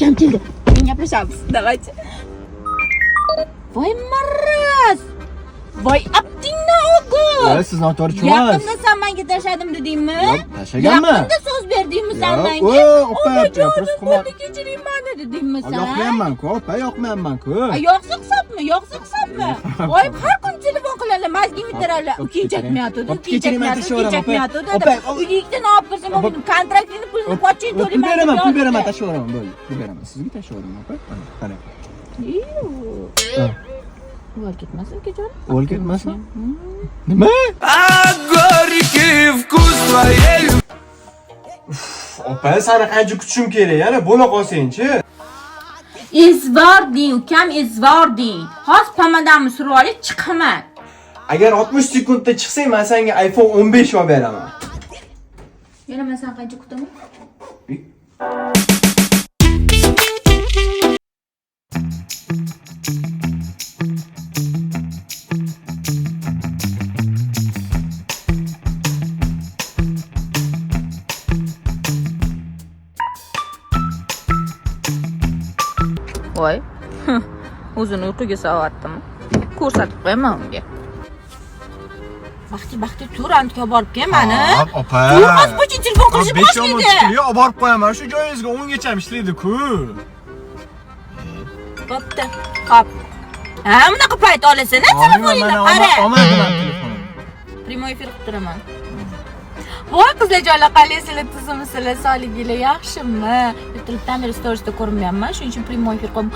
Kam keldi. Men gaplashamiz. Давайте. Voy maraz. Voy aptingni o'g'il. Siz noto'g'ri tushunasiz. Yaqinda sen menga tashladim dedingmi? Yo'q, tashlaganman. Yaqinda so'z berdingmi sen menga? Opa, Buni kechiring meni dedingmi sen? Yo'qmayapman-ku, opa, yo'qmayapman-ku. Yo'qsa hisobmi? Yo'qsa hisobmi? Voy har kun telefon qiladilar, mazgi bitiradilar. Uking chakmayapti, uking chakmayapti. Uylikdan olib kirsam, kontraktini pulini qoching to'layman. Pul beraman, tashlayveraman, bo'ldi. Pul beraman. Sizga tashlayveraman, opa. Qarang. O'l ketmasin, kecharim. O'l ketmasin? Nima? Opa, seni qancha kutishim kerak? Yana bo'la qolsang-chi. Izvording, ukam izvording. Hozir pomadamni surib olib chiqaman. Agar 60 sekundda chiqsang, men senga iPhone 15 olib beraman. Yana men sen qancha kutaman? Voy. O'zini uyquga solatdim. Ko'rsatib qo'yaman unga. Baxti tur antga borib kel meni. Opa. Hozir qo'shing telefon qilishni boshlaydi. Olib borib qo'yaman. Shu joyingizga 10 gacha ishlaydi-ku. Bo'pti. Hop. Ha, bunaqa payt olasan, telefoningni qara. Olmayman telefonimni. Primoy efir qilib turaman. Voy qizlarjonlar, qalaysizlar, tuzimsizlar, sog'liginglar yaxshimi? YouTubedan beri storiesda ko'rinmayapman, shuning uchun primoy efir qo'ydim.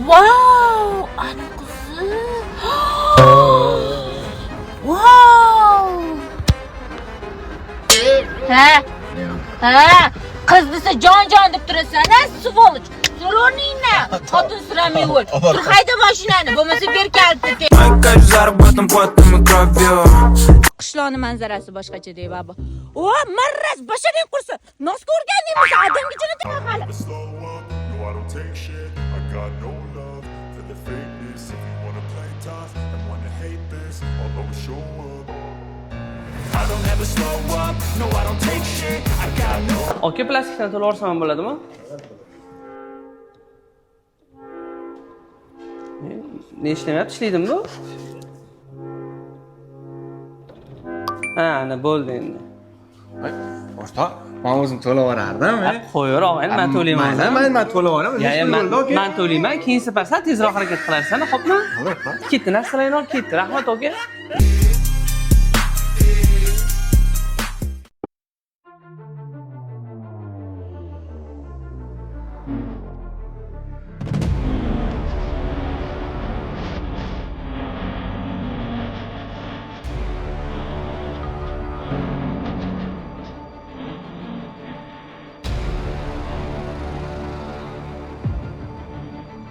Vau! Ana qizi. Vau! Ha, qiz desa jon deb turasan-a, svoloch. So'roningni, xotin suramay o'l. Tur hayda mashinani, bo'lmasa berkalti. Qishloqning manzarasi boshqacha deydi baba. O, marraz, basharing qursin. Nosga o'rgandingmi? Odamgacha hali. Aka plastikdan to'lib olsam bo'ladimi? Ne ishlamayapti, ishlaydimi bu? Ha, ana bo'ldi endi. Boshqa, men o'zim to'lab yuborardim. Qo'yaver, og'ayni, men to'layman. Men to'lab yuboraman. Men to'layman, keyin sal tezroq harakat qilarsan, xo'pmi? Ketdi, narsalarni olib ketdi. Rahmat, aka.